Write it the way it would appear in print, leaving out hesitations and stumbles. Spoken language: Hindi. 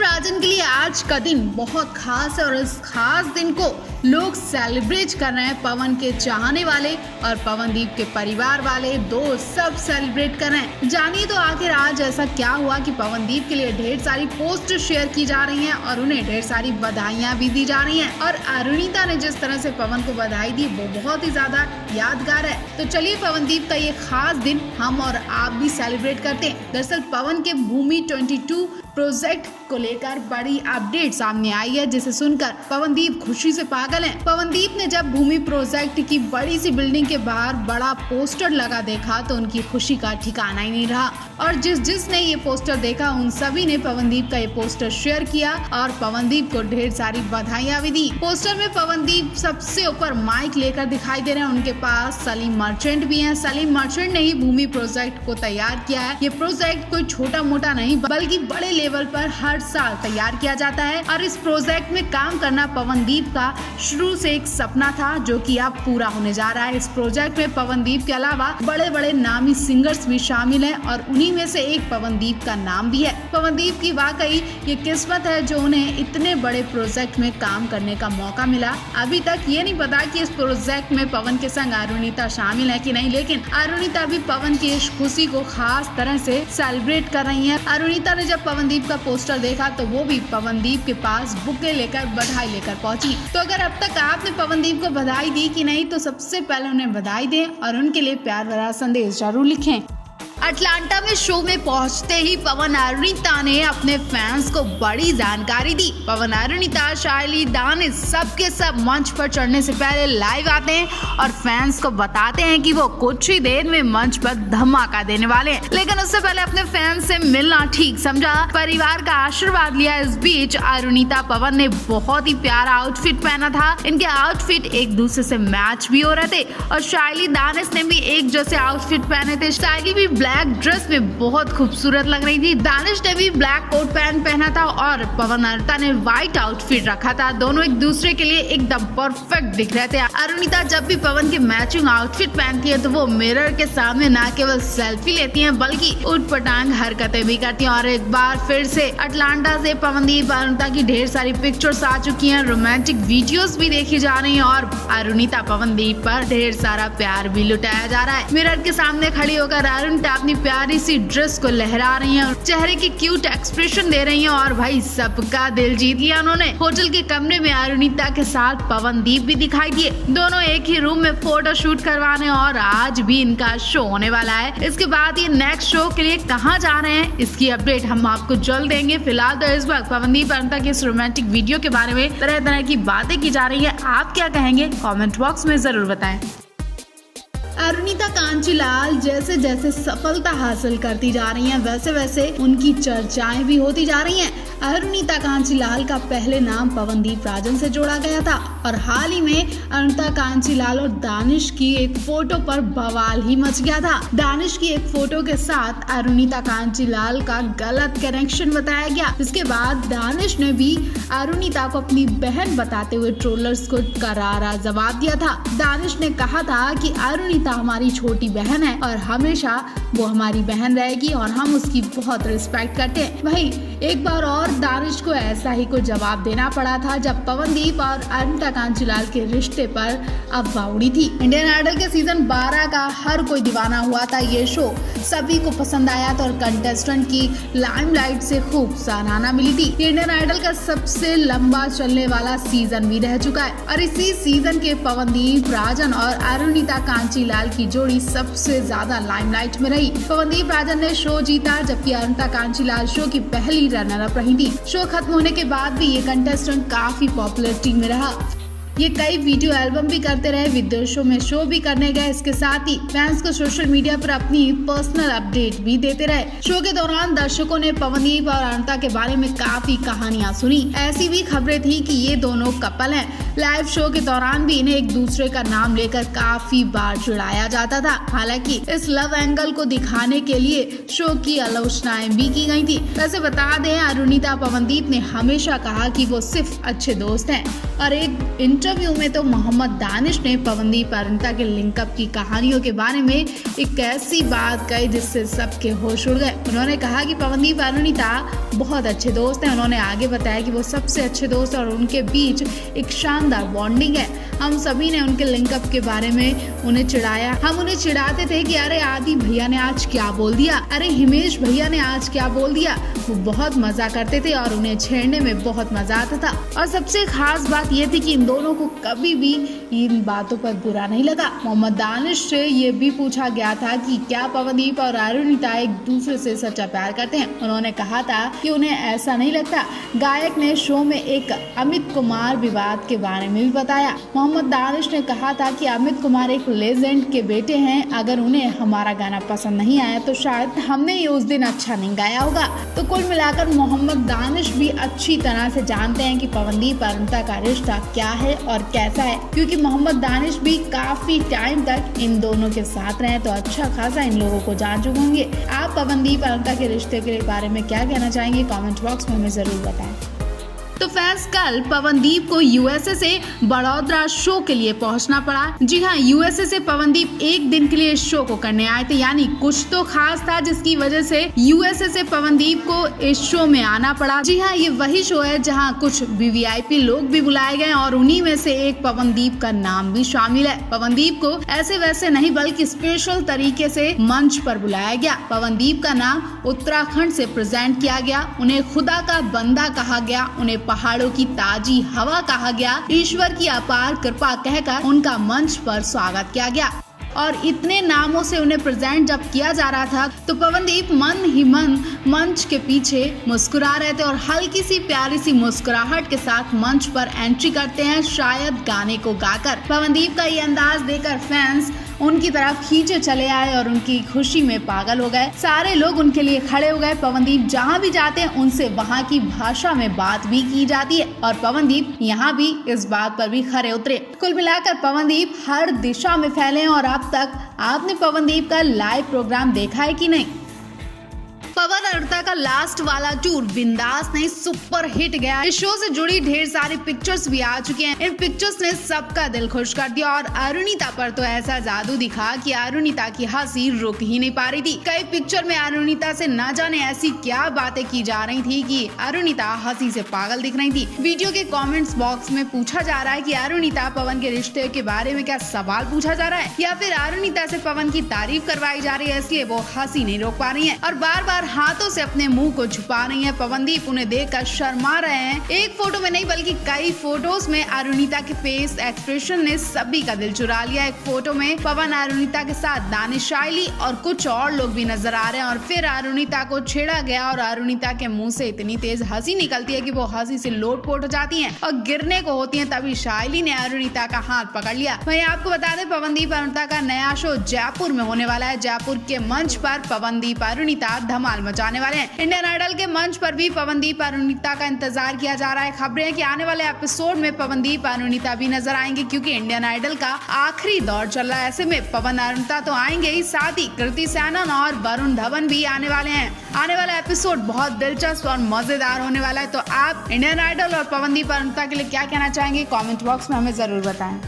राजन के लिए आज का दिन बहुत खास है और इस खास दिन को लोग सेलिब्रेट कर रहे हैं। पवन के चाहने वाले और पवनदीप के परिवार वाले दोस्त सब सेलिब्रेट कर रहे हैं। जानिए तो आखिर आज ऐसा क्या हुआ कि पवनदीप के लिए ढेर सारी पोस्ट शेयर की जा रही हैं और उन्हें ढेर सारी बधाइयां भी दी जा रही हैं। और अरुणिता ने जिस तरह से पवन को बधाई दी वो बहुत ही ज्यादा यादगार है। तो चलिए पवनदीप का ये खास दिन हम और आप भी सेलिब्रेट करते हैं। दरअसल पवन के भूमि 22 प्रोजेक्ट को लेकर बड़ी अपडेट सामने आई है, जिसे सुनकर पवनदीप खुशी से पागल हैं। पवनदीप ने जब भूमि प्रोजेक्ट की बड़ी सी बिल्डिंग के बाहर बड़ा पोस्टर लगा देखा तो उनकी खुशी का ठिकाना ही नहीं रहा और जिसने ये पोस्टर देखा उन सभी ने पवनदीप का ये पोस्टर शेयर किया और पवनदीप को ढेर सारी बधाइयां भी दी। पोस्टर में पवनदीप सबसे ऊपर माइक लेकर दिखाई दे रहे हैं। उनके पास सलीम मर्चेंट भी हैं। सलीम मर्चेंट ने ही भूमि प्रोजेक्ट को तैयार किया है। ये प्रोजेक्ट कोई छोटा मोटा नहीं बल्कि बड़े लेवल पर हर साल तैयार किया जाता है और इस प्रोजेक्ट में काम करना पवनदीप का शुरू से एक सपना था जो कि अब पूरा होने जा रहा है। इस प्रोजेक्ट में पवनदीप के अलावा बड़े बड़े नामी सिंगर्स भी शामिल हैं और उन्हीं में से एक पवनदीप का नाम भी है। पवनदीप की वाकई ये किस्मत है जो उन्हें इतने बड़े प्रोजेक्ट में काम करने का मौका मिला। अभी तक ये नहीं पता कि इस प्रोजेक्ट में पवन के संग अरुणिता शामिल है कि नहीं, लेकिन अरुणिता भी पवन की इस खुशी को खास तरह से सेलिब्रेट कर रही है। अरुणिता ने जब पवनदीप का पोस्टर देखा तो वो भी पवनदीप के पास बुके लेकर बधाई लेकर पहुंची। तो अगर अब तक आपने पवनदीप को बधाई दी कि नहीं तो सबसे पहले उन्हें बधाई दें और उनके लिए प्यार भरा संदेश जरूर लिखें। अटलांटा में शो में पहुंचते ही पवन अरुणिता ने अपने फैंस को बड़ी जानकारी दी। पवन अरुणिता शायली दानिश सबके सब मंच पर चढ़ने से पहले लाइव आते हैं और फैंस को बताते हैं कि वो कुछ ही देर में मंच पर धमाका देने वाले हैं, लेकिन उससे पहले अपने फैंस से मिलना ठीक समझा, परिवार का आशीर्वाद लिया। इस बीच अरुणिता पवन ने बहुत ही प्यारा आउटफिट पहना था। इनके आउटफिट एक दूसरे से मैच भी हो रहे थे और शायली दानिश ने भी एक जैसे आउटफिट पहने थे। शायली भी ब्लैक ड्रेस में बहुत खूबसूरत लग रही थी। दानिश ने भी ब्लैक कोट पैंट पहना था और पवन अरुणिता ने व्हाइट आउटफिट रखा था। दोनों एक दूसरे के लिए एकदम परफेक्ट दिख रहे थे। अरुणिता जब भी पवन के मैचिंग आउटफिट पहनती है तो वो मिरर के सामने न केवल सेल्फी लेती हैं बल्कि उठपटांग हरकतें भी करती हैं। और एक बार फिर से अटलांटा से पवनदीप अरुणिता की ढेर सारी पिक्चर्स आ चुकी हैं, रोमांटिक वीडियोस भी देखी जा रही हैं और अरुणिता पवनदीप पर ढेर सारा प्यार भी लुटाया जा रहा है। मिरर के सामने खड़ी होकर अरुणिता अपनी प्यारी सी ड्रेस को लहरा रही हैं और चेहरे के क्यूट एक्सप्रेशन दे रही हैं और भाई सबका दिल जीत लिया उन्होंने। होटल के कमरे में अरुणिता के साथ पवनदीप भी दिखाई दिए। दोनों एक ही रूम में फोटो शूट करवाने और आज भी इनका शो होने वाला है। इसके बाद ये नेक्स्ट शो के लिए कहाँ जा रहे हैं इसकी अपडेट हम आपको जल्द देंगे। फिलहाल तो इस वक्त पवनदीप अरुणिता के इस रोमांटिक वीडियो के बारे में तरह तरह की बातें की जा रही है। आप क्या कहेंगे कमेंट बॉक्स में जरूर बताएं। अरुणिता कांचीलाल जैसे जैसे सफलता हासिल करती जा रही हैं वैसे वैसे उनकी चर्चाएं भी होती जा रही हैं। अरुणिता कांचीलाल का पहले नाम पवनदीप राजन से जोड़ा गया था और हाल ही में अरुणिता कांचीलाल और दानिश की एक फोटो पर बवाल ही मच गया था। दानिश की एक फोटो के साथ अरुणिता कांचीलाल का गलत कनेक्शन बताया गया, जिसके बाद दानिश ने भी अरुणिता को अपनी बहन बताते हुए ट्रोलर्स को करारा जवाब दिया था। दानिश ने कहा था कि अरुणिता हमारी छोटी बहन है और हमेशा वो हमारी बहन रहेगी और हम उसकी बहुत रिस्पेक्ट करते हैं। वही एक बार और दानिश को ऐसा ही को जवाब देना पड़ा था जब पवनदीप और अरुणिता कांचीलाल के रिश्ते पर अफवाह उड़ी थी। इंडियन आइडल के सीजन 12 का हर कोई दीवाना हुआ था। ये शो सभी को पसंद आया था और कंटेस्टेंट की लाइमलाइट से खूब सराहना मिली थी। इंडियन आइडल का सबसे लंबा चलने वाला सीजन भी रह चुका है और इसी सीजन के पवनदीप राजन और अरुणिता कांचीलाल की जोड़ी सबसे ज्यादा लाइमलाइट में रही। पवनदीप राजन ने शो जीता जबकि अरुणिता कांचीलाल शो की पहली रनर अप रही थी। शो खत्म होने के बाद भी ये कंटेस्टेंट काफी पॉपुलैरिटी में रहा। ये कई वीडियो एल्बम भी करते रहे, विदेशों में शो भी करने गए। इसके साथ ही फैंस को सोशल मीडिया पर अपनी पर्सनल अपडेट भी देते रहे। शो के दौरान दर्शकों ने पवनदीप और अरुणिता के बारे में काफी कहानियां सुनी। ऐसी भी खबरें थी कि ये दोनों कपल हैं। लाइव शो के दौरान भी इन्हें एक दूसरे का नाम लेकर काफी बार चिढ़ाया जाता था। हालांकि इस लव एंगल को दिखाने के लिए शो की आलोचनाएं भी की गई थी। वैसे बता दें, अरुणिता पवनदीप ने हमेशा कहा कि वो सिर्फ अच्छे दोस्त हैं और एक इंटरव्यू में तो मोहम्मद दानिश ने पवनदीप अरुणिता के लिंकअप की कहानियों के बारे में एक ऐसी बात कही जिससे सबके होश उड़ गए। उन्होंने कहा कि पवनदीप अरुणिता बहुत अच्छे दोस्त हैं। उन्होंने आगे बताया कि वो सबसे अच्छे दोस्त और उनके बीच एक शानदार बॉन्डिंग है। हम सभी ने उनके लिंकअप के बारे में उन्हें चिढ़ाया। हम उन्हें चिढ़ाते थे कि अरे आदि भैया ने आज क्या बोल दिया, अरे हिमेश भैया ने आज क्या बोल दिया। वो बहुत मजा करते थे और उन्हें छेड़ने में बहुत मजा आता था। और सबसे खास बात ये थी कि इन दोनों को कभी भी इन बातों पर बुरा नहीं लगा। मोहम्मद दानिश से ये भी पूछा गया था कि क्या पवनदीप और अरुणिता एक दूसरे से सच्चा प्यार करते हैं। उन्होंने कहा था कि उन्हें ऐसा नहीं लगता। गायक ने शो में एक अमित कुमार विवाद के बारे में भी बताया। मोहम्मद दानिश ने कहा था कि अमित कुमार एक लेजेंड के बेटे हैं। अगर उन्हें हमारा गाना पसंद नहीं आया तो शायद हमने ये उस दिन अच्छा नहीं गाया होगा। तो कुल मिलाकर मोहम्मद दानिश भी अच्छी तरह से जानते हैं कि पवनदीप अरुणिता का रिश्ता क्या है और कैसा है, क्योंकि मोहम्मद दानिश भी काफी टाइम तक इन दोनों के साथ रहे तो अच्छा खासा इन लोगों को जान चुके होंगे। आप पवनदीप अरुणिता के रिश्ते के बारे में क्या कहना चाहेंगे? कमेंट बॉक्स में हमें जरूर बताएं। तो फैंस, कल पवनदीप को यूएसए से बड़ौदा शो के लिए पहुंचना पड़ा। जी हाँ, यूएसए से पवनदीप एक दिन के लिए इस शो को करने आए थे, यानी कुछ तो खास था जिसकी वजह से यूएसए से पवनदीप को इस शो में आना पड़ा। जी हाँ, ये वही शो है जहां कुछ वीवीआईपी लोग भी बुलाए गए और उन्हीं में से एक पवनदीप का नाम भी शामिल है। पवनदीप को ऐसे वैसे नहीं बल्कि स्पेशल तरीके से मंच पर बुलाया गया। पवनदीप का नाम उत्तराखंड से प्रेजेंट किया गया। उन्हें खुदा का बंदा कहा गया। उन्हें पहाड़ों की ताजी हवा कहा गया। ईश्वर की अपार कृपा कहकर उनका मंच पर स्वागत किया गया। और इतने नामों से उन्हें प्रेजेंट जब किया जा रहा था तो पवनदीप मन ही मन मंच के पीछे मुस्कुरा रहे थे और हल्की सी प्यारी सी मुस्कुराहट के साथ मंच पर एंट्री करते हैं, शायद गाने को गाकर। पवनदीप का ये अंदाज देखकर फैंस उनकी तरफ खींचे चले आए और उनकी खुशी में पागल हो गए। सारे लोग उनके लिए खड़े हो गए। पवनदीप जहाँ भी जाते हैं उनसे वहाँ की भाषा में बात भी की जाती है और पवनदीप यहाँ भी इस बात पर भी खरे उतरे। कुल मिलाकर पवनदीप हर दिशा में फैले हैं। और अब तक आपने पवनदीप का लाइव प्रोग्राम देखा है कि नहीं? पवन अरुणिता का लास्ट वाला टूर बिंदास नहीं सुपर हिट गया। इस शो से जुड़ी ढेर सारी पिक्चर्स भी आ चुकी हैं। इन पिक्चर्स ने सबका दिल खुश कर दिया और अरुणिता पर तो ऐसा जादू दिखा कि अरुणिता की हंसी रुक ही नहीं पा रही थी। कई पिक्चर में अरुणिता से न जाने ऐसी क्या बातें की जा रही थी कि अरुणिता हंसी से पागल दिख रही थी। वीडियो के कमेंट्स बॉक्स में पूछा जा रहा है कि अरुणिता पवन के रिश्ते के बारे में क्या सवाल पूछा जा रहा है या फिर अरुणिता से पवन की तारीफ करवाई जा रही है, इसलिए वो हंसी नहीं रोक पा रही है और बार बार हाथों से अपने मुंह को छुपा रही है। पवनदीप उन्हें देखकर शर्मा रहे हैं। एक फोटो में नहीं बल्कि कई फोटोज में अरुणिता के फेस एक्सप्रेशन ने सभी का दिल चुरा लिया। एक फोटो में पवन अरुणिता के साथ दानिश शाइली और कुछ और लोग भी नजर आ रहे हैं और फिर अरुणिता को छेड़ा गया और अरुणिता के मुंह से इतनी तेज हंसी निकलती है कि वो हंसी से लोटपोट हो जाती हैं और गिरने को होती हैं। तभी शाइली ने अरुणिता का हाथ पकड़ लिया। वहीं आपको बता दें, पवनदीप अरुणिता का नया शो जयपुर में होने वाला है। जयपुर के मंच पर पवनदीप अरुणिता धमाल मचाने वाले हैं। इंडियन आइडल के मंच पर भी पवनदीप अरुणिता का इंतजार किया जा रहा है। खबरें हैं कि आने वाले एपिसोड में पवनदीप अरुणिता भी नजर आएंगे क्योंकि इंडियन आइडल का आखिरी दौर चल रहा है। ऐसे में पवन अरुणिता तो आएंगे ही, साथ ही कृति सेनन और वरुण धवन भी आने वाले हैं। आने वाला एपिसोड बहुत दिलचस्प और मजेदार होने वाला है। तो आप इंडियन आइडल और पवनदीप अरुणिता के लिए क्या कहना चाहेंगे? कमेंट बॉक्स में हमें जरूर बताएं।